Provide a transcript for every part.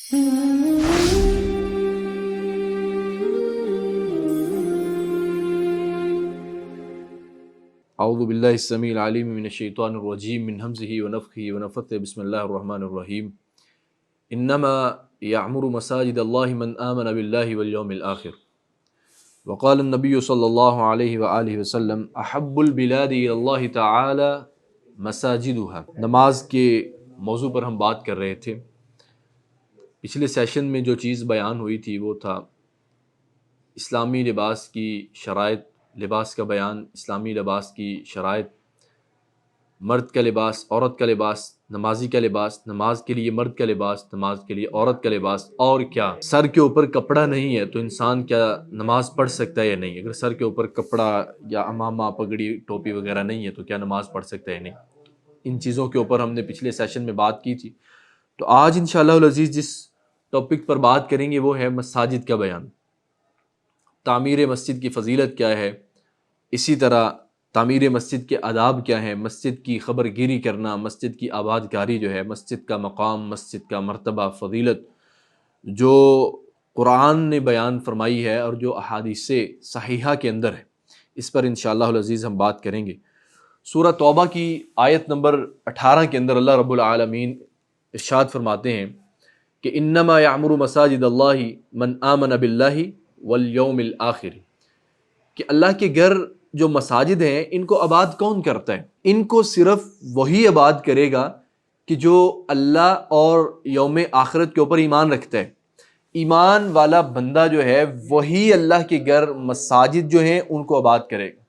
اعوذ باللہ السمیع العلیم من الشیطان الرجیم من ھمزہ ونفخہ ونفثہ بسم اللہ الرحمن الرحیم انما یعمر مساجد اللہ من آمن باللہ والیوم الآخر وقال النبی صلی اللہ علیہ وآلہ وسلم احب البلاد الی اللہ تعالی مساجدها۔ نماز کے موضوع پر ہم بات کر رہے تھے۔ پچھلے سیشن میں جو چیز بیان ہوئی تھی وہ تھا اسلامی لباس کی شرائط، لباس کا بیان، اسلامی لباس کی شرائط، مرد کا لباس، عورت کا لباس، نمازی کا لباس، نماز کے لیے مرد کا لباس، نماز کے لیے عورت کا لباس، اور کیا سر کے اوپر کپڑا نہیں ہے تو انسان کیا نماز پڑھ سکتا ہے یا نہیں؟ اگر سر کے اوپر کپڑا یا امامہ، پگڑی، ٹوپی وغیرہ نہیں ہے تو کیا نماز پڑھ سکتا ہے یا نہیں؟ ان چیزوں کے اوپر ہم نے پچھلے سیشن میں بات کی تھی۔ تو آج انشاءاللہ العزیز جس ٹاپک پر بات کریں گے وہ ہے مساجد کا بیان، تعمیر مسجد کی فضیلت کیا ہے، اسی طرح تعمیر مسجد کے آداب کیا ہیں، مسجد کی خبر گیری کرنا، مسجد کی آباد کاری جو ہے، مسجد کا مقام، مسجد کا مرتبہ، فضیلت جو قرآن نے بیان فرمائی ہے اور جو احادیث صحیحہ کے اندر ہے، اس پر انشاءاللہ العزیز ہم بات کریں گے۔ سورہ توبہ کی آیت نمبر 18 کے اندر اللہ رب العالمین ارشاد فرماتے ہیں کہ انما یعمر مساجد اللہ من آمن باللہ والیوم الآخر، کہ اللہ کے گھر جو مساجد ہیں ان کو آباد کون کرتا ہے؟ ان کو صرف وہی آباد کرے گا کہ جو اللہ اور یوم آخرت کے اوپر ایمان رکھتا ہے۔ ایمان والا بندہ جو ہے وہی اللہ کے گھر مساجد جو ہیں ان کو آباد کرے گا۔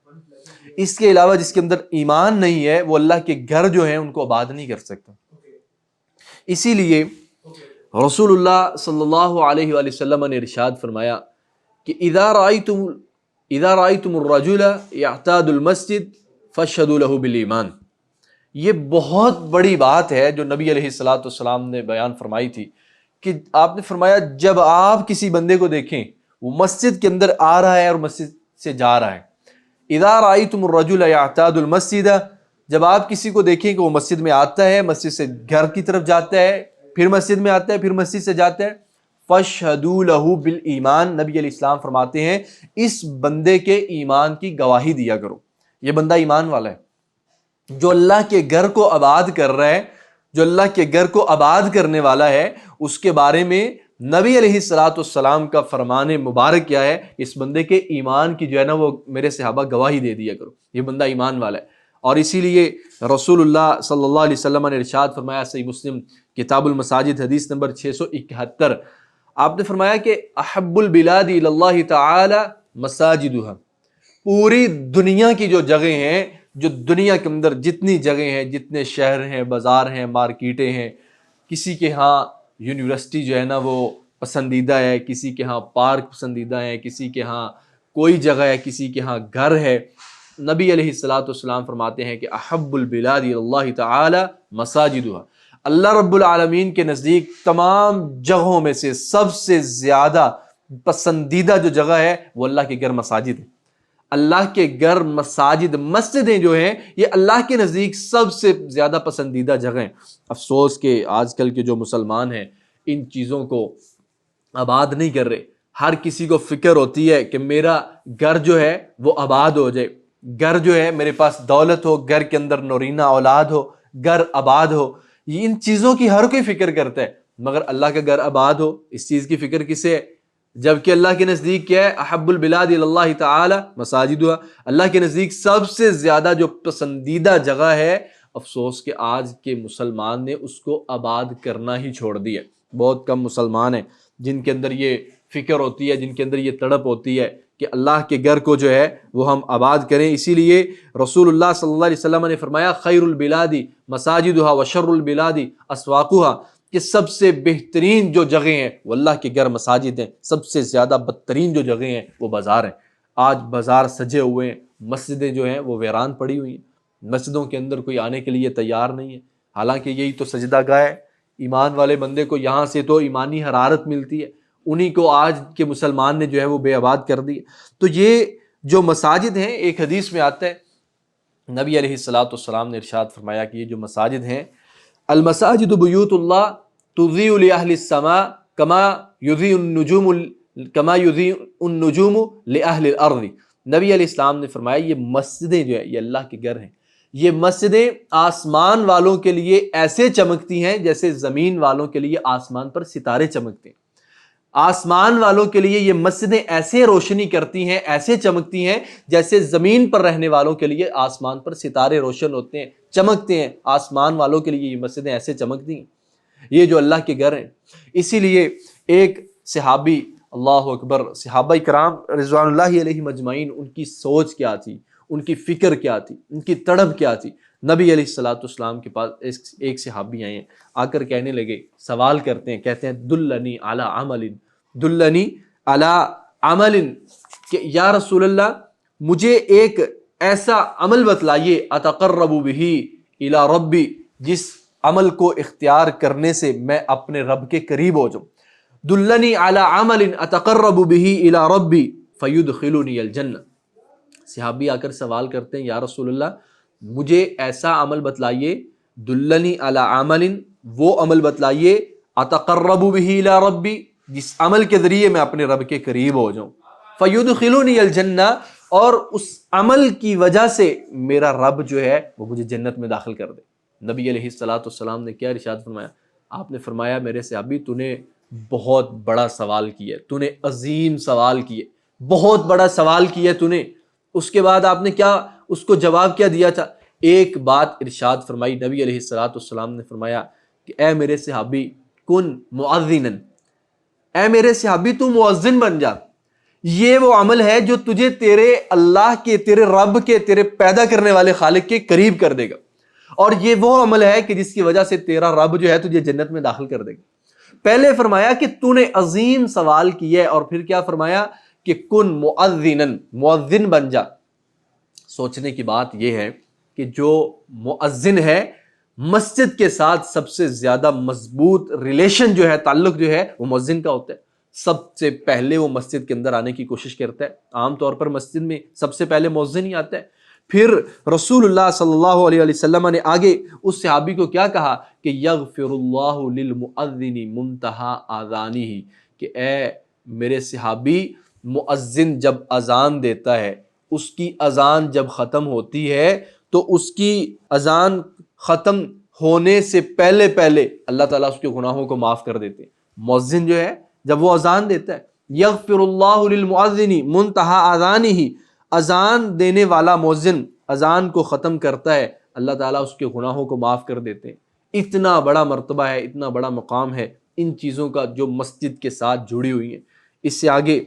اس کے علاوہ جس کے اندر ایمان نہیں ہے وہ اللہ کے گھر جو ہیں ان کو آباد نہیں کر سکتا۔ اسی لیے رسول اللہ صلی اللہ علیہ وآلہ وسلم نے ارشاد فرمایا کہ اذا رأيتم الرجل يعتاد المسجد فاشهدوا له بالایمان۔ یہ بہت بڑی بات ہے جو نبی علیہ الصلوۃ والسلام نے بیان فرمائی تھی کہ آپ نے فرمایا جب آپ کسی بندے کو دیکھیں وہ مسجد کے اندر آ رہا ہے اور مسجد سے جا رہا ہے، اذا رأيتم الرجل يعتاد المسجد، جب آپ کسی کو دیکھیں کہ وہ مسجد میں آتا ہے، مسجد سے گھر کی طرف جاتا ہے، پھر مسجد میں آتا ہے، پھر مسجد سے جاتا ہے، فَاشْهَدُوا لَهُ بِالْإِيمَانِ، نبی علیہ السلام فرماتے ہیں اس بندے کے ایمان کی گواہی دیا کرو۔ یہ بندہ ایمان والا ہے، جو اللہ کے گھر کو آباد کر رہا ہے، جو اللہ کے گھر کو آباد کرنے والا ہے، اس کے بارے میں نبی علیہ السلام کا فرمان مبارک کیا ہے؟ اس بندے کے ایمان کی جو ہے نا وہ میرے صحابہ گواہی دے دیا کرو، یہ بندہ ایمان والا ہے۔ اور اسی لیے رسول اللہ صلی اللہ علیہ وسلم نے ارشاد فرمایا، صحیح مسلم کتاب المساجد حدیث نمبر 671، آپ نے فرمایا کہ احب البلاد الی اللہ تعالی مساجدها، پوری دنیا کی جو جگہیں ہیں، جو دنیا کے اندر جتنی جگہیں ہیں، جتنے شہر ہیں، بازار ہیں، مارکیٹیں ہیں، کسی کے ہاں یونیورسٹی جو ہے نا وہ پسندیدہ ہے، کسی کے ہاں پارک پسندیدہ ہے، کسی کے ہاں کوئی جگہ ہے، کسی کے ہاں گھر ہے، نبی علیہ السلام فرماتے ہیں کہ احب البلاد الی اللہ تعالی مساجدها، اللہ رب العالمین کے نزدیک تمام جگہوں میں سے سب سے زیادہ پسندیدہ جو جگہ ہے وہ اللہ کے گھر مساجد ہے۔ اللہ کے گھر مساجد، مسجدیں جو ہیں یہ اللہ کے نزدیک سب سے زیادہ پسندیدہ جگہ ہیں۔ افسوس کہ آج کل کے جو مسلمان ہیں ان چیزوں کو آباد نہیں کر رہے۔ ہر کسی کو فکر ہوتی ہے کہ میرا گھر جو ہے وہ آباد ہو جائے، گھر جو ہے میرے پاس دولت ہو، گھر کے اندر نورینہ اولاد ہو، گھر آباد ہو، یہ ان چیزوں کی ہر کوئی فکر کرتا ہے، مگر اللہ کا گھر آباد ہو اس چیز کی فکر کسے ہے؟ جبکہ اللہ کے نزدیک کیا ہے؟ احب البلاد الی اللہ تعالی مساجدها، اللہ کے نزدیک سب سے زیادہ جو پسندیدہ جگہ ہے، افسوس کہ آج کے مسلمان نے اس کو آباد کرنا ہی چھوڑ دیا۔ بہت کم مسلمان ہیں جن کے اندر یہ فکر ہوتی ہے، جن کے اندر یہ تڑپ ہوتی ہے کہ اللہ کے گھر کو جو ہے وہ ہم آباد کریں۔ اسی لیے رسول اللہ صلی اللہ علیہ وسلم نے فرمایا خیر البلاد مساجدها وشر البلاد اسواقها، کہ سب سے بہترین جو جگہیں ہیں وہ اللہ کے گھر مساجد ہیں، سب سے زیادہ بدترین جو جگہیں ہیں وہ بازار ہیں۔ آج بازار سجے ہوئے ہیں، مسجدیں جو ہیں وہ ویران پڑی ہوئی ہیں، مسجدوں کے اندر کوئی آنے کے لیے تیار نہیں ہے، حالانکہ یہی تو سجدہ گاہ ہے۔ ایمان والے بندے کو یہاں سے تو ایمانی حرارت ملتی ہے، انہی کو آج کے مسلمان نے جو ہے وہ بے آباد کر دی۔ تو یہ جو مساجد ہیں، ایک حدیث میں آتا ہے نبی علیہ السلام نے ارشاد فرمایا کہ یہ جو مساجد ہیں، المساجد بیوت اللہ تضیء لأہل السماء کما یضیء النجوم کما یضیء النجوم لأہل الارض۔ نبی علیہ السلام نے فرمایا یہ مسجدیں جو ہے یہ اللہ کے گھر ہیں، یہ مسجدیں آسمان والوں کے لیے ایسے چمکتی ہیں جیسے زمین والوں کے لیے آسمان پر ستارے چمکتے ہیں۔ آسمان والوں کے لیے یہ مسجدیں ایسے روشنی کرتی ہیں، ایسے چمکتی ہیں جیسے زمین پر رہنے والوں کے لیے آسمان پر ستارے روشن ہوتے ہیں، چمکتے ہیں۔ آسمان والوں کے لیے یہ مسجدیں ایسے چمکتی ہیں، یہ جو اللہ کے گھر ہیں۔ اسی لیے ایک صحابی، اللہ اکبر، صحابہ کرام رضوان اللہ علیہم اجمعین، ان کی سوچ کیا تھی، ان کی فکر کیا تھی، ان کی تڑپ کیا تھی۔ نبی علیہ الصلوۃ والسلام کے پاس ایک صحابی آئے ہیں، آ کر کہنے لگے، سوال کرتے ہیں، کہتے ہیں دلنی علی عمل، دلنی علی عمل، کہ یا رسول اللہ مجھے ایک ایسا عمل بتلائیے اتقرب بہ الی ربی، جس عمل کو اختیار کرنے سے میں اپنے رب کے قریب ہو جاؤں۔ دلنی علی عمل اتقرب بہ الی ربی فیدخلنی الجنہ۔ صحابی آ کر سوال کرتے ہیں، یا رسول اللہ مجھے ایسا عمل بتلائیے، دلنی علی عمل، وہ عمل بتلائیے، اتقرب بہ الی ربی، جس عمل کے ذریعے میں اپنے رب کے قریب ہو جاؤں، فیدخلنی الجنہ، اور اس عمل کی وجہ سے میرا رب جو ہے وہ مجھے جنت میں داخل کر دے۔ نبی علیہ الصلوۃ والسلام نے کیا ارشاد فرمایا؟ آپ نے فرمایا، میرے صحابی تو نے بہت بڑا سوال کیا، تو نے عظیم سوال کیا، بہت بڑا سوال کیا تو نے۔ اس کے بعد آپ نے کیا اس کو جواب کیا دیا تھا؟ ایک بات ارشاد فرمائی نبی علیہ الصلوۃ والسلام نے، فرمایا کہ اے میرے صحابی کن مؤذنا، اے میرے صحابی تو مؤذن بن جا۔ یہ وہ عمل ہے جو تجھے تیرے اللہ کے، تیرے رب کے، تیرے پیدا کرنے والے خالق کے قریب کر دے گا، اور یہ وہ عمل ہے کہ جس کی وجہ سے تیرا رب جو ہے تجھے جنت میں داخل کر دے گا۔ پہلے فرمایا کہ تو نے عظیم سوال کیا، اور پھر کیا فرمایا کہ کن مؤذنا، مؤذن بن جا۔ سوچنے کی بات یہ ہے کہ جو مؤذن ہے، مسجد کے ساتھ سب سے زیادہ مضبوط ریلیشن جو ہے، تعلق جو ہے، وہ مؤذن کا ہوتا ہے۔ سب سے پہلے وہ مسجد کے اندر آنے کی کوشش کرتا ہے، عام طور پر مسجد میں سب سے پہلے مؤذن ہی آتا ہے۔ پھر رسول اللہ صلی اللہ علیہ وسلم نے آگے اس صحابی کو کیا کہا کہ یغفر اللہ للمؤذن منتہا آذانہ، کہ اے میرے صحابی، مؤذن جب اذان دیتا ہے، اس کی اذان جب ختم ہوتی ہے تو اس کی اذان ختم ہونے سے پہلے پہلے اللہ تعالیٰ اس کے گناہوں کو معاف کر دیتے ہیں۔ مؤذن جو ہے جب وہ اذان دیتا ہے، یغفر اللہ للمؤذن منتہا آذانہ، اذان دینے والا مؤذن اذان کو ختم کرتا ہے، اللہ تعالیٰ اس کے گناہوں کو معاف کر دیتے ہیں۔ اتنا بڑا مرتبہ ہے، اتنا بڑا مقام ہے ان چیزوں کا جو مسجد کے ساتھ جڑی ہوئی ہیں۔ اس سے آگے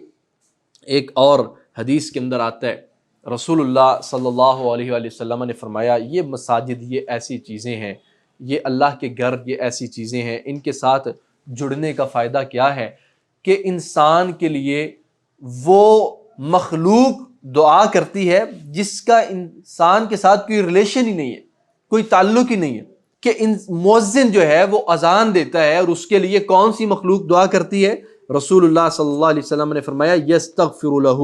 ایک اور حدیث کے اندر آتا ہے، رسول اللہ صلی اللہ علیہ وآلہ وسلم نے فرمایا، یہ مساجد یہ ایسی چیزیں ہیں، یہ اللہ کے گھر یہ ایسی چیزیں ہیں، ان کے ساتھ جڑنے کا فائدہ کیا ہے کہ انسان کے لیے وہ مخلوق دعا کرتی ہے جس کا انسان کے ساتھ کوئی ریلیشن ہی نہیں ہے، کوئی تعلق ہی نہیں ہے، کہ مؤذن جو ہے وہ اذان دیتا ہے، اور اس کے لیے کون سی مخلوق دعا کرتی ہے؟ رسول اللہ صلی اللہ علیہ وسلم نے فرمایا، یستغفر لہ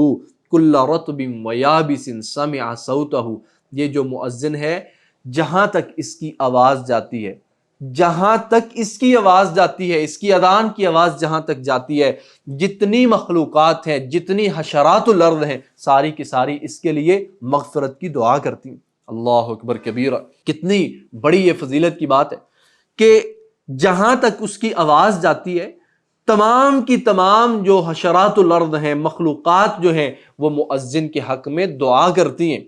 کل رطب ویابس سمع صوتہ، یہ جو مؤذن ہے جہاں تک اس کی آواز جاتی ہے، جہاں تک اس کی آواز جاتی ہے، اس کی اذان کی آواز جہاں تک جاتی ہے، جتنی مخلوقات ہیں، جتنی حشرات الارض ہیں، ساری کی ساری اس کے لیے مغفرت کی دعا کرتی ہیں۔ اللہ اکبر کبیرہ، کتنی بڑی یہ فضیلت کی بات ہے کہ جہاں تک اس کی آواز جاتی ہے، تمام کی تمام جو حشرات الارض ہیں، مخلوقات جو ہیں، وہ مؤذن کے حق میں دعا کرتی ہیں،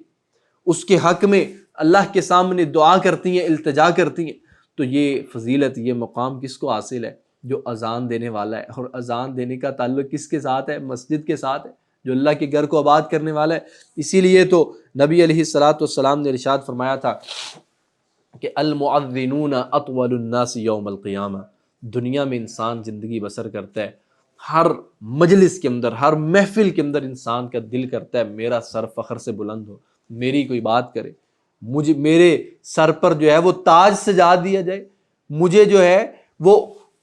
اس کے حق میں اللہ کے سامنے دعا کرتی ہیں، التجا کرتی ہیں۔ تو یہ فضیلت، یہ مقام کس کو حاصل ہے؟ جو اذان دینے والا ہے، اور اذان دینے کا تعلق کس کے ساتھ ہے؟ مسجد کے ساتھ ہے، جو اللہ کے گھر کو آباد کرنے والا ہے۔ اسی لیے تو نبی علیہ الصلوۃ والسلام نے ارشاد فرمایا تھا کہ المؤذنون اطول الناس یوم القیامہ، دنیا میں انسان زندگی بسر کرتا ہے، ہر مجلس کے اندر، ہر محفل کے اندر انسان کا دل کرتا ہے میرا سر فخر سے بلند ہو، میری کوئی بات کرے، مجھے میرے سر پر جو ہے وہ تاج سجا دیا جائے، مجھے جو ہے وہ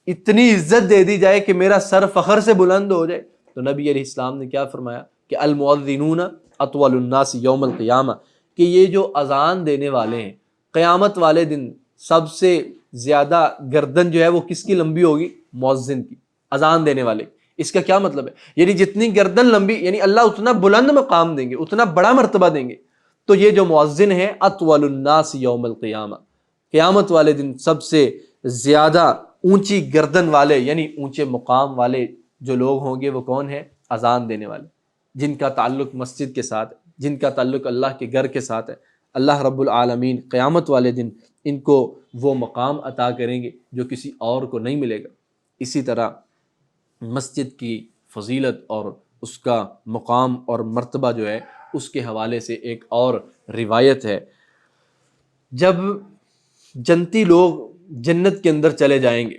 اتنی عزت دے دی جائے کہ میرا سر فخر سے بلند ہو جائے۔ تو نبی علیہ السلام نے کیا فرمایا کہ المؤذنون اطول الناس یوم القیامہ، کہ یہ جو اذان دینے والے ہیں قیامت والے دن سب سے زیادہ گردن جو ہے وہ کس کی لمبی ہوگی؟ مؤذن کی۔ اذان دینے والے. اس کا کیا مطلب ہے؟ یعنی جتنی گردن لمبی، یعنی اللہ اتنا بلند مقام دیں گے، اتنا بڑا مرتبہ دیں گے. تو یہ جو مؤذن ہے اطول الناس یوم القیامہ، قیامت والے دن سب سے زیادہ اونچی گردن والے یعنی اونچے مقام والے جو لوگ ہوں گے وہ کون ہیں؟ اذان دینے والے، جن کا تعلق مسجد کے ساتھ ہے، جن کا تعلق اللہ کے گھر کے ساتھ ہے. اللہ رب العالمین قیامت والے دن ان کو وہ مقام عطا کریں گے جو کسی اور کو نہیں ملے گا. اسی طرح مسجد کی فضیلت اور اس کا مقام اور مرتبہ جو ہے اس کے حوالے سے ایک اور روایت ہے. جب جنتی لوگ جنت کے اندر چلے جائیں گے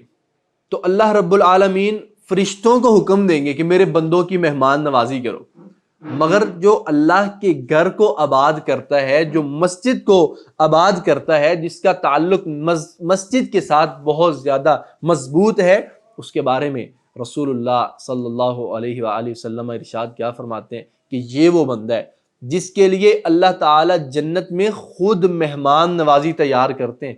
تو اللہ رب العالمین فرشتوں کو حکم دیں گے کہ میرے بندوں کی مہمان نوازی کرو. مگر جو اللہ کے گھر کو آباد کرتا ہے، جو مسجد کو آباد کرتا ہے، جس کا تعلق مسجد کے ساتھ بہت زیادہ مضبوط ہے، اس کے بارے میں رسول اللہ صلی اللہ علیہ وآلہ وسلم ارشاد کیا فرماتے ہیں کہ یہ وہ بندہ ہے جس کے لیے اللہ تعالی جنت میں خود مہمان نوازی تیار کرتے ہیں.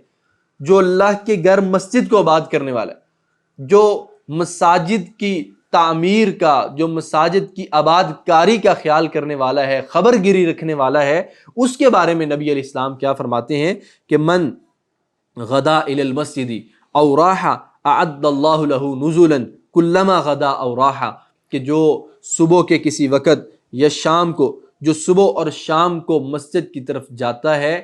جو اللہ کے گھر مسجد کو آباد کرنے والا ہے، جو مساجد کی تعمیر کا، جو مساجد کی آباد کاری کا خیال کرنے والا ہے، خبر گیری رکھنے والا ہے، اس کے بارے میں نبی علیہ السلام کیا فرماتے ہیں کہ من غدا الی المسجد او راح اعد اللہ له نزلا کلما غدا او راح، کہ جو صبح کے کسی وقت یا شام کو، جو صبح اور شام کو مسجد کی طرف جاتا ہے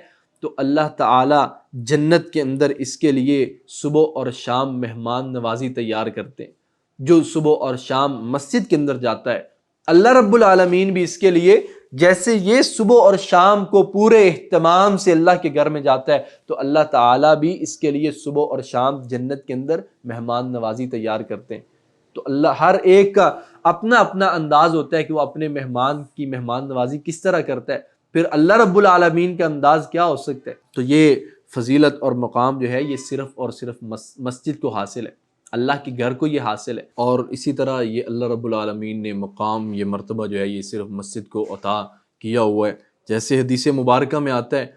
تو اللہ تعالی جنت کے اندر اس کے لیے صبح اور شام مہمان نوازی تیار کرتے ہیں. جو صبح اور شام مسجد کے اندر جاتا ہے اللہ رب العالمین بھی اس کے لیے، جیسے یہ صبح اور شام کو پورے اہتمام سے اللہ کے گھر میں جاتا ہے تو اللہ تعالیٰ بھی اس کے لیے صبح اور شام جنت کے اندر مہمان نوازی تیار کرتے ہیں. تو اللہ ہر ایک کا اپنا اپنا انداز ہوتا ہے کہ وہ اپنے مہمان کی مہمان نوازی کس طرح کرتا ہے. پھر اللہ رب العالمین کا انداز کیا ہو سکتا ہے؟ تو یہ فضیلت اور مقام جو ہے یہ صرف اور صرف مسجد کو حاصل ہے، اللہ کے گھر کو یہ حاصل ہے. اور اسی طرح یہ اللہ رب العالمین نے مقام، یہ مرتبہ جو ہے یہ صرف مسجد کو عطا کیا ہوا ہے. جیسے حدیث مبارکہ میں آتا ہے،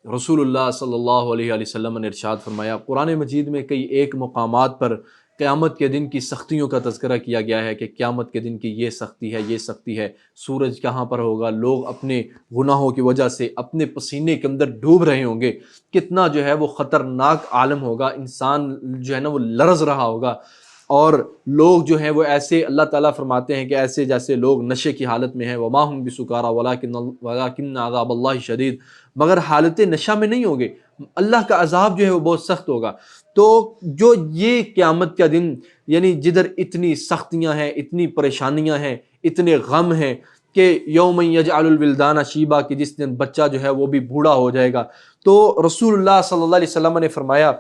رسول اللہ صلی اللہ علیہ وسلم نے ارشاد فرمایا، قرآن مجید میں کئی ایک مقامات پر قیامت کے دن کی سختیوں کا تذکرہ کیا گیا ہے کہ قیامت کے دن کی یہ سختی ہے، یہ سختی ہے. سورج کہاں پر ہوگا، لوگ اپنے گناہوں کی وجہ سے اپنے پسینے کے اندر ڈوب رہے ہوں گے، کتنا جو ہے وہ خطرناک عالم ہوگا، انسان جو ہے نا وہ لرز رہا ہوگا. اور لوگ جو ہیں وہ ایسے، اللہ تعالیٰ فرماتے ہیں کہ ایسے جیسے لوگ نشے کی حالت میں ہیں، وما هم بسکارا ولکن عذاب اللہ شدید، مگر حالت نشہ میں نہیں ہوں گے، اللہ کا عذاب جو ہے وہ بہت سخت ہوگا. تو جو یہ قیامت کا دن، یعنی جدھر اتنی سختیاں ہیں، اتنی پریشانیاں ہیں، اتنے غم ہیں کہ یوم یجعل الولدان شیبا، کہ جس دن بچہ جو ہے وہ بھی بوڑھا ہو جائے گا. تو رسول اللہ صلی اللہ علیہ وسلم نے فرمایا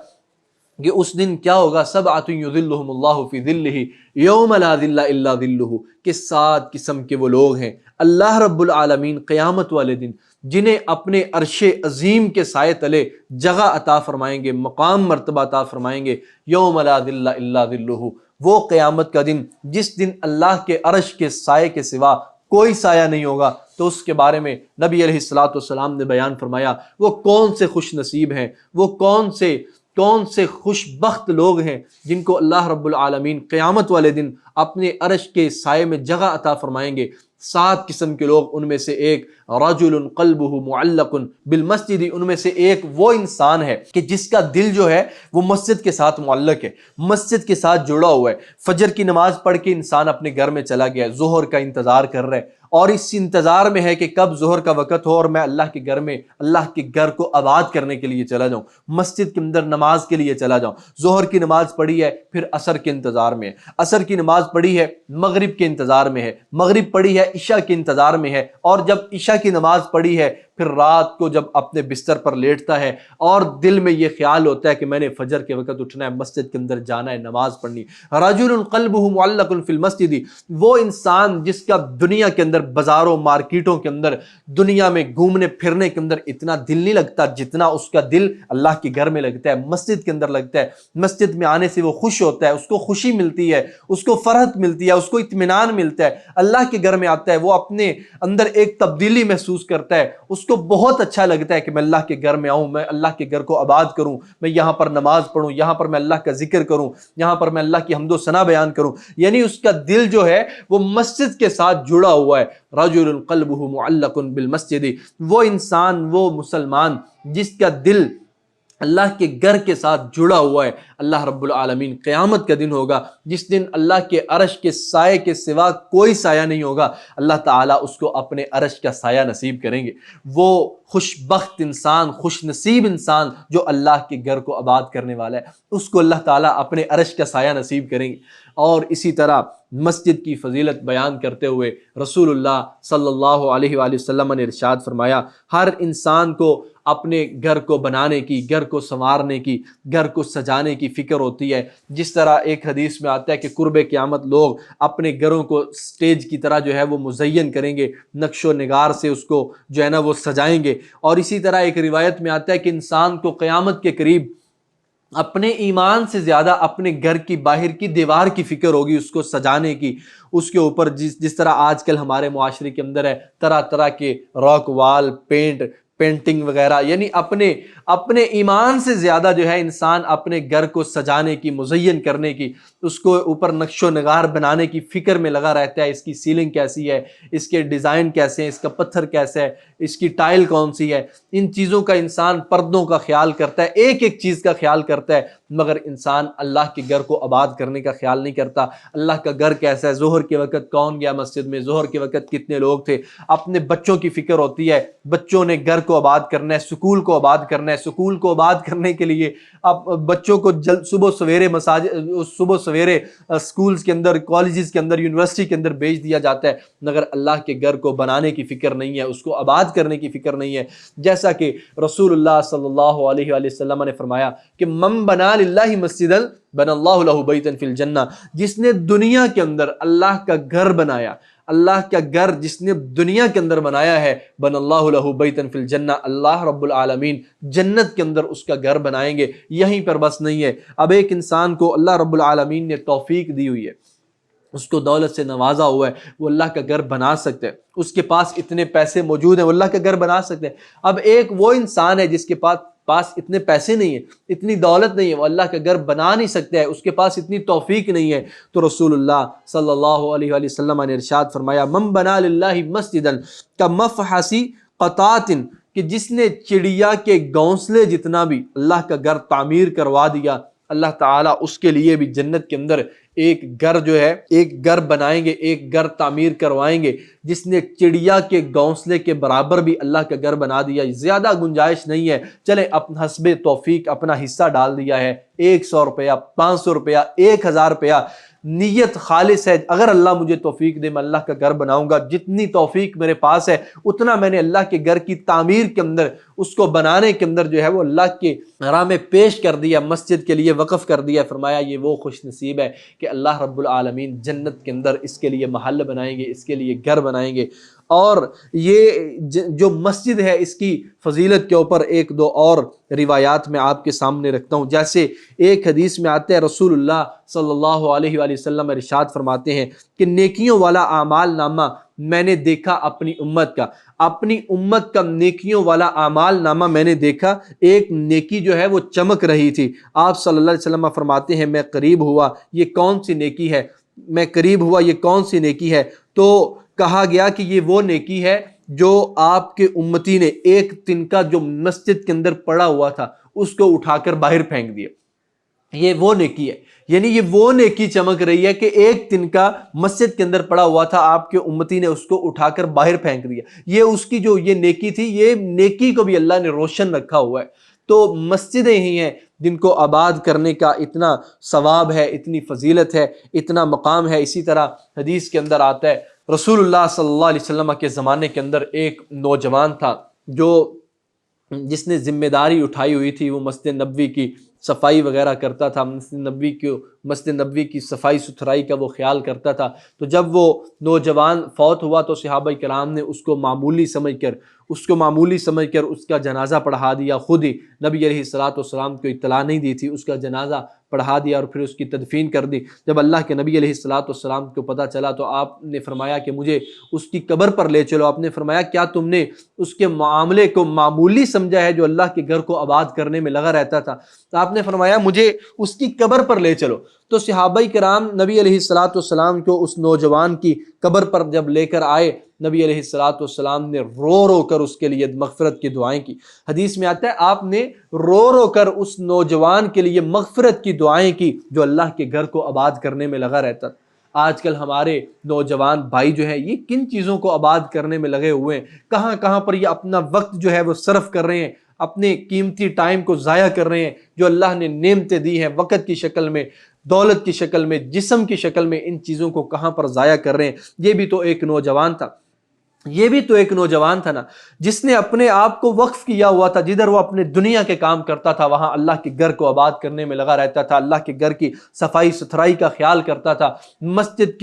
کہ اس دن کیا ہوگا، سبعۃ یظلھم اللہ فی ظلہ یوم لا ظل الا ظلہ، کہ 7 قسم کے وہ لوگ ہیں اللہ رب العالمین قیامت والے دن جنہیں اپنے عرش عظیم کے سائے تلے جگہ عطا فرمائیں گے، مقام مرتبہ عطا فرمائیں گے. یوم لا ظل الا ظلہ، وہ قیامت کا دن جس دن اللہ کے عرش کے سائے کے سوا کوئی سایہ نہیں ہوگا. تو اس کے بارے میں نبی علیہ الصلوۃ والسلام نے بیان فرمایا، وہ کون سے خوش نصیب ہیں، وہ کون سے خوش بخت لوگ ہیں جن کو اللہ رب العالمین قیامت والے دن اپنے عرش کے سائے میں جگہ عطا فرمائیں گے. 7 قسم کے لوگ، ان میں سے ایک رجل قلبہ معلق بالمسجد، ان میں سے ایک وہ انسان ہے کہ جس کا دل جو ہے وہ مسجد کے ساتھ معلق ہے، مسجد کے ساتھ جڑا ہوا ہے. فجر کی نماز پڑھ کے انسان اپنے گھر میں چلا گیا، ظہر کا انتظار کر رہا ہے اور اس انتظار میں ہے کہ کب ظہر کا وقت ہو اور میں اللہ کے گھر میں، اللہ کے گھر کو آباد کرنے کے لیے چلا جاؤں، مسجد کے اندر نماز کے لیے چلا جاؤں. ظہر کی نماز پڑھی ہے، پھر عصر کے انتظار میں ہے، عصر کی نماز پڑھی ہے، مغرب کے انتظار میں ہے، مغرب پڑھی ہے، عشاء کے انتظار میں ہے، اور جب عشاء کی نماز پڑھی ہے پھر رات کو جب اپنے بستر پر لیٹتا ہے اور دل میں یہ خیال ہوتا ہے کہ میں نے فجر کے وقت اٹھنا ہے، مسجد کے اندر جانا ہے، نماز پڑھنی. رجل قلبہ معلق فی المسجد، وہ انسان جس کا دنیا کے اندر، بازاروں مارکیٹوں کے اندر، دنیا میں گھومنے پھرنے کے اندر اتنا دل نہیں لگتا جتنا اس کا دل اللہ کے گھر میں لگتا ہے، مسجد کے اندر لگتا ہے. مسجد میں آنے سے وہ خوش ہوتا ہے، اس کو خوشی ملتی ہے، اس کو فرحت ملتی ہے، اس کو اطمینان ملتا ہے. اللہ کے گھر میں آتا ہے، وہ اپنے اندر ایک تبدیلی محسوس کرتا ہے، اس کو بہت اچھا لگتا ہے کہ میں اللہ کے گھر میں آؤں، میں اللہ کے گھر کو آباد کروں، میں یہاں پر نماز پڑھوں، یہاں پر میں اللہ کا ذکر کروں، یہاں پر میں اللہ کی حمد و ثنا بیان کروں. یعنی اس کا دل جو ہے وہ مسجد کے ساتھ جڑا ہوا ہے. رجل قلبہ معلق بالمسجد، وہ انسان، وہ مسلمان جس کا دل اللہ کے گھر کے ساتھ جڑا ہوا ہے. اللہ رب العالمین قیامت کا دن ہوگا جس دن اللہ کے عرش کے سائے کے سوا کوئی سایہ نہیں ہوگا، اللہ تعالیٰ اس کو اپنے عرش کا سایہ نصیب کریں گے. وہ خوش بخت انسان، خوش نصیب انسان جو اللہ کے گھر کو آباد کرنے والا ہے، اس کو اللہ تعالیٰ اپنے عرش کا سایہ نصیب کریں گے. اور اسی طرح مسجد کی فضیلت بیان کرتے ہوئے رسول اللہ صلی اللہ علیہ وآلہ وسلم نے ارشاد فرمایا، ہر انسان کو اپنے گھر کو بنانے کی، گھر کو سنوارنے کی، گھر کو سجانے کی فکر ہوتی ہے. جس طرح ایک حدیث میں آتا ہے کہ قرب قیامت لوگ اپنے گھروں کو سٹیج کی طرح جو ہے وہ مزین کریں گے، نقش و نگار سے اس کو جو ہے نا وہ سجائیں گے. اور اسی طرح ایک روایت میں آتا ہے کہ انسان کو قیامت کے قریب اپنے ایمان سے زیادہ اپنے گھر کی باہر کی دیوار کی فکر ہوگی، اس کو سجانے کی. اس کے اوپر جس طرح آج کل ہمارے معاشرے کے اندر ہے طرح طرح کے راک وال پینٹنگ وغیرہ، یعنی اپنے ایمان سے زیادہ جو ہے انسان اپنے گھر کو سجانے کی، مزین کرنے کی، اس کو اوپر نقش و نگار بنانے کی فکر میں لگا رہتا ہے. اس کی سیلنگ کیسی ہے، اس کے ڈیزائن کیسے ہیں، اس کا پتھر کیسا ہے، اس کی ٹائل کون سی ہے، ان چیزوں کا انسان پردوں کا خیال کرتا ہے، ایک ایک چیز کا خیال کرتا ہے. مگر انسان اللہ کے گھر کو آباد کرنے کا خیال نہیں کرتا. اللہ کا گھر کیسا ہے، ظہر کے وقت کون گیا مسجد میں، ظہر کے وقت کتنے لوگ تھے. اپنے بچوں کی فکر ہوتی ہے، بچوں نے گھر کو آباد کرنا ہے، سکول کو آباد کرنا ہے. سکول کو آباد کرنے کے لیے اب بچوں کو صبح سویرے سکولز کے اندر، کالجز کے اندر، یونیورسٹی کے اندر بھیج دیا جاتا ہے، مگر اللہ کے گھر کو بنانے کی فکر نہیں ہے، اس کو آباد کرنے کی فکر نہیں ہے. جیسا کہ رسول اللہ صلی اللہ علیہ وآلہ وسلم نے فرمایا کہ من بنا للہ مسجدا بنى اللہ لہ بیتا فی الجنہ، جس نے دنیا کے اندر اللہ کا گھر بنایا، اللہ کا گھر جس نے دنیا کے اندر بنایا ہے، بن اللہ لہ بیتا فی الجنہ، اللہ رب العالمین جنت کے اندر اس کا گھر بنائیں گے. یہیں پر بس نہیں ہے، اب ایک انسان کو اللہ رب العالمین نے توفیق دی ہوئی ہے، اس کو دولت سے نوازا ہوا ہے، وہ اللہ کا گھر بنا سکتے ہیں، اس کے پاس اتنے پیسے موجود ہیں، وہ اللہ کا گھر بنا سکتے ہیں. اب ایک وہ انسان ہے جس کے پاس اتنے پیسے نہیں ہیں، اتنی دولت نہیں ہے، وہ اللہ کا گھر بنا نہیں سکتا ہے، اس کے پاس اتنی توفیق نہیں ہے. تو رسول اللہ صلی اللہ علیہ وآلہ وسلم نے ارشاد فرمایا، من بنا للہ مسجدا کمفحص قطات، کہ جس نے چڑیا کے گھونسلے جتنا بھی اللہ کا گھر تعمیر کروا دیا، اللہ تعالیٰ اس کے لیے بھی جنت کے اندر ایک گھر جو ہے، ایک گھر بنائیں گے، ایک گھر تعمیر کروائیں گے. جس نے چڑیا کے گھونسلے کے برابر بھی اللہ کا گھر بنا دیا، زیادہ گنجائش نہیں ہے، چلے اپنا حسب توفیق اپنا حصہ ڈال دیا ہے، 100 روپیہ، 500 روپیہ، 1000 روپیہ، نیت خالص ہے، اگر اللہ مجھے توفیق دے میں اللہ کا گھر بناؤں گا، جتنی توفیق میرے پاس ہے اتنا میں نے اللہ کے گھر کی تعمیر کے اندر، اس کو بنانے کے اندر جو ہے وہ اللہ کے راہ میں پیش کر دیا، مسجد کے لیے وقف کر دیا. فرمایا یہ وہ خوش نصیب ہے کہ اللہ رب العالمین جنت کے اندر اس کے لیے محل بنائیں گے، اس کے لیے گھر بنائیں گے. اور یہ جو مسجد ہے اس کی فضیلت کے اوپر ایک دو اور روایات میں آپ کے سامنے رکھتا ہوں. جیسے ایک حدیث میں آتے ہیں، رسول اللہ صلی اللہ علیہ وآلہ وسلم ارشاد فرماتے ہیں کہ نیکیوں والا اعمال نامہ میں نے دیکھا اپنی امت کا نیکیوں والا اعمال نامہ میں نے دیکھا، ایک نیکی جو ہے وہ چمک رہی تھی. آپ صلی اللہ علیہ وسلم فرماتے ہیں میں قریب ہوا، یہ کون سی نیکی ہے؟ میں قریب ہوا، یہ کون سی نیکی ہے؟ تو کہا گیا کہ یہ وہ نیکی ہے جو آپ کے امتی نے ایک تنکا جو مسجد کے اندر پڑا ہوا تھا اس کو اٹھا کر باہر پھینک دیا. یہ وہ نیکی ہے، یعنی یہ وہ نیکی چمک رہی ہے کہ ایک تنکا مسجد کے اندر پڑا ہوا تھا، آپ کے امتی نے اس کو اٹھا کر باہر پھینک دیا. یہ اس کی جو یہ نیکی تھی، یہ نیکی کو بھی اللہ نے روشن رکھا ہوا ہے. تو مسجدیں ہی ہیں جن کو آباد کرنے کا اتنا ثواب ہے، اتنی فضیلت ہے، اتنا مقام ہے. اسی طرح حدیث کے اندر آتا ہے، رسول اللہ صلی اللہ علیہ وسلم کے زمانے کے اندر ایک نوجوان تھا جس نے ذمہ داری اٹھائی ہوئی تھی، وہ مسجد نبوی کی صفائی وغیرہ کرتا تھا، مسجد نبوی کی صفائی ستھرائی کا وہ خیال کرتا تھا. تو جب وہ نوجوان فوت ہوا تو صحابہ کرام نے اس کو معمولی سمجھ کر اس کو معمولی سمجھ کر اس کا جنازہ پڑھا دیا، خود ہی نبی علیہ الصلوۃ والسلام کو اطلاع نہیں دی تھی، اس کا جنازہ پڑھا دیا اور پھر اس کی تدفین کر دی۔ جب اللہ کے نبی علیہ الصلوۃ والسلام کو پتہ چلا تو آپ نے فرمایا کہ مجھے اس کی قبر پر لے چلو۔ آپ نے فرمایا کیا تم نے اس کے معاملے کو معمولی سمجھا ہے جو اللہ کے گھر کو آباد کرنے میں لگا رہتا تھا؟ تو آپ نے فرمایا مجھے اس کی قبر پر لے چلو۔ تو صحابہ کرام نبی علیہ الصلوۃ والسلام کو اس نوجوان کی قبر پر جب لے کر آئے، نبی علیہ الصلوۃ والسلام نے رو رو کر اس کے لیے مغفرت کی دعائیں کی۔ حدیث میں آتا ہے آپ نے رو رو کر اس نوجوان کے لیے مغفرت کی دعائیں کی جو اللہ کے گھر کو آباد کرنے میں لگا رہتا تھا۔ آج کل ہمارے نوجوان بھائی جو ہیں یہ کن چیزوں کو آباد کرنے میں لگے ہوئے ہیں، کہاں کہاں پر یہ اپنا وقت جو ہے وہ صرف کر رہے ہیں، اپنے قیمتی ٹائم کو ضائع کر رہے ہیں۔ جو اللہ نے نعمتیں دی ہیں وقت کی شکل میں، دولت کی شکل میں، جسم کی شکل میں، ان چیزوں کو کہاں پر ضائع کر رہے ہیں۔ یہ بھی تو ایک نوجوان تھا، یہ بھی تو ایک نوجوان تھا نا، جس نے اپنے آپ کو وقف کیا ہوا تھا۔ جدھر وہ اپنے دنیا کے کام کرتا تھا وہاں اللہ کے گھر کو آباد کرنے میں لگا رہتا تھا، اللہ کے گھر کی صفائی ستھرائی کا خیال کرتا تھا، مسجد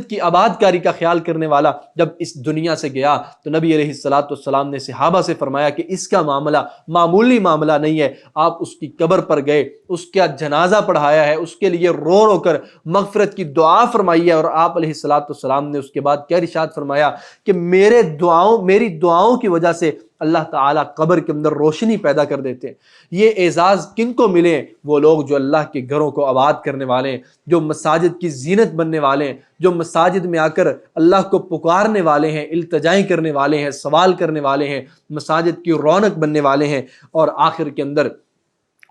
کی آباد کاری کا خیال کرنے والا جب اس دنیا سے گیا تو نبی علیہ الصلوۃ والسلام نے صحابہ سے فرمایا کہ اس کا معاملہ معمولی معاملہ نہیں ہے۔ آپ اس کی قبر پر گئے، اس کا جنازہ پڑھایا ہے، اس کے لیے رو رو کر مغفرت کی دعا فرمائی ہے، اور آپ علیہ الصلوۃ والسلام نے اس کے بعد کیا ارشاد فرمایا کہ میری دعاؤں کی وجہ سے اللہ تعالیٰ قبر کے اندر روشنی پیدا کر دیتے ہیں۔ یہ اعزاز کن کو ملے؟ وہ لوگ جو اللہ کے گھروں کو آباد کرنے والے ہیں، جو مساجد کی زینت بننے والے ہیں، جو مساجد میں آ کر اللہ کو پکارنے والے ہیں، التجائیں کرنے والے ہیں، سوال کرنے والے ہیں، مساجد کی رونق بننے والے ہیں۔ اور آخر کے اندر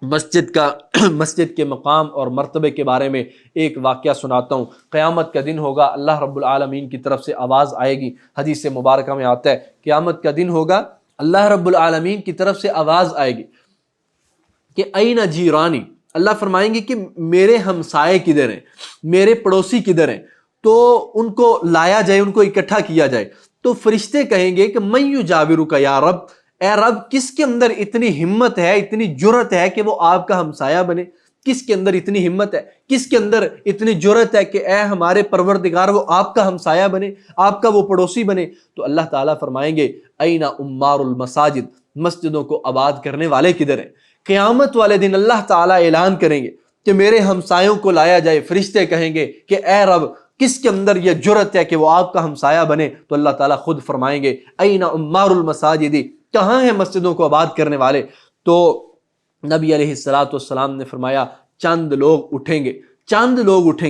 مسجد کے مقام اور مرتبے کے بارے میں ایک واقعہ سناتا ہوں۔ قیامت کا دن ہوگا، اللہ رب العالمین کی طرف سے آواز آئے گی۔ حدیث مبارکہ میں آتا ہے قیامت کا دن ہوگا، اللہ رب العالمین کی طرف سے آواز آئے گی کہ این جیرانی، اللہ فرمائیں گے کہ میرے ہمسائے کدھر ہیں، میرے پڑوسی کدھر ہیں، تو ان کو لایا جائے، ان کو اکٹھا کیا جائے۔ تو فرشتے کہیں گے کہ من یجاورک یا رب، اے رب کس کے اندر اتنی ہمت ہے، اتنی جرت ہے کہ وہ آپ کا ہمسایہ بنے؟ کس کے اندر اتنی ہمت ہے، کس کے اندر اتنی جرت ہے کہ اے ہمارے پروردگار وہ آپ کا ہمسایہ بنے، آپ کا وہ پڑوسی بنے؟ تو اللہ تعالیٰ فرمائیں گے این عمار المساجد، مسجدوں کو آباد کرنے والے کدھر ہیں؟ قیامت والے دن اللہ تعالیٰ اعلان کریں گے کہ میرے ہمسایوں کو لایا جائے۔ فرشتے کہیں گے کہ اے رب کس کے اندر یہ جرت ہے کہ وہ آپ کا ہمسایہ بنے؟ تو اللہ تعالیٰ خود فرمائیں گے این عمار المساجد، کہاں ہیں مسجدوں کو آباد کرنے والے؟ تو نبی علیہ الصلوۃ والسلام نے فرمایا چند لوگ اٹھیں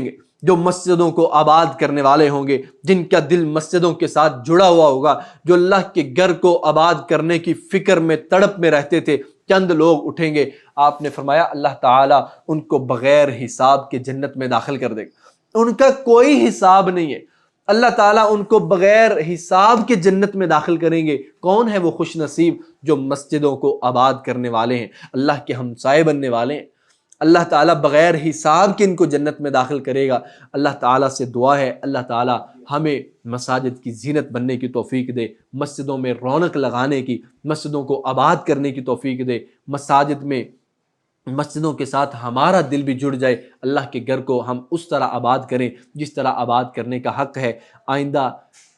گے جو مسجدوں کو آباد کرنے والے ہوں گے، جن کا دل مسجدوں کے ساتھ جڑا ہوا ہوگا، جو اللہ کے گھر کو آباد کرنے کی فکر میں تڑپ میں رہتے تھے۔ چند لوگ اٹھیں گے، آپ نے فرمایا اللہ تعالیٰ ان کو بغیر حساب کے جنت میں داخل کر دے گا۔ ان کا کوئی حساب نہیں ہے، اللہ تعالیٰ ان کو بغیر حساب کے جنت میں داخل کریں گے۔ کون ہے وہ خوش نصیب؟ جو مسجدوں کو آباد کرنے والے ہیں، اللہ کے ہمسائے بننے والے ہیں۔ اللہ تعالیٰ بغیر حساب کے ان کو جنت میں داخل کرے گا۔ اللہ تعالیٰ سے دعا ہے اللہ تعالیٰ ہمیں مساجد کی زینت بننے کی توفیق دے، مسجدوں میں رونق لگانے کی، مسجدوں کو آباد کرنے کی توفیق دے، مسجدوں کے ساتھ ہمارا دل بھی جڑ جائے، اللہ کے گھر کو ہم اس طرح آباد کریں جس طرح آباد کرنے کا حق ہے۔ آئندہ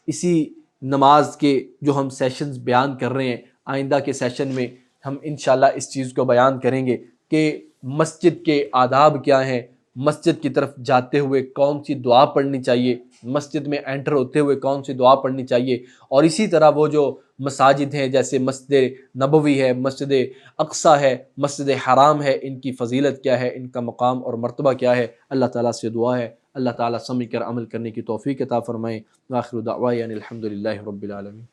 اسی نماز کے جو ہم سیشنز بیان کر رہے ہیں، آئندہ کے سیشن میں ہم انشاءاللہ اس چیز کو بیان کریں گے کہ مسجد کے آداب کیا ہیں، مسجد کی طرف جاتے ہوئے کون سی دعا پڑھنی چاہیے، مسجد میں انٹر ہوتے ہوئے کون سی دعا پڑھنی چاہیے، اور اسی طرح وہ جو مساجد ہیں جیسے مسجد نبوی ہے، مسجد اقصیٰ ہے، مسجد حرام ہے، ان کی فضیلت کیا ہے، ان کا مقام اور مرتبہ کیا ہے۔ اللہ تعالیٰ سے دعا ہے اللہ تعالیٰ سمجھ کر عمل کرنے کی توفیق عطا فرمائے۔ وآخر دعوانا الحمدللہ رب العالمین۔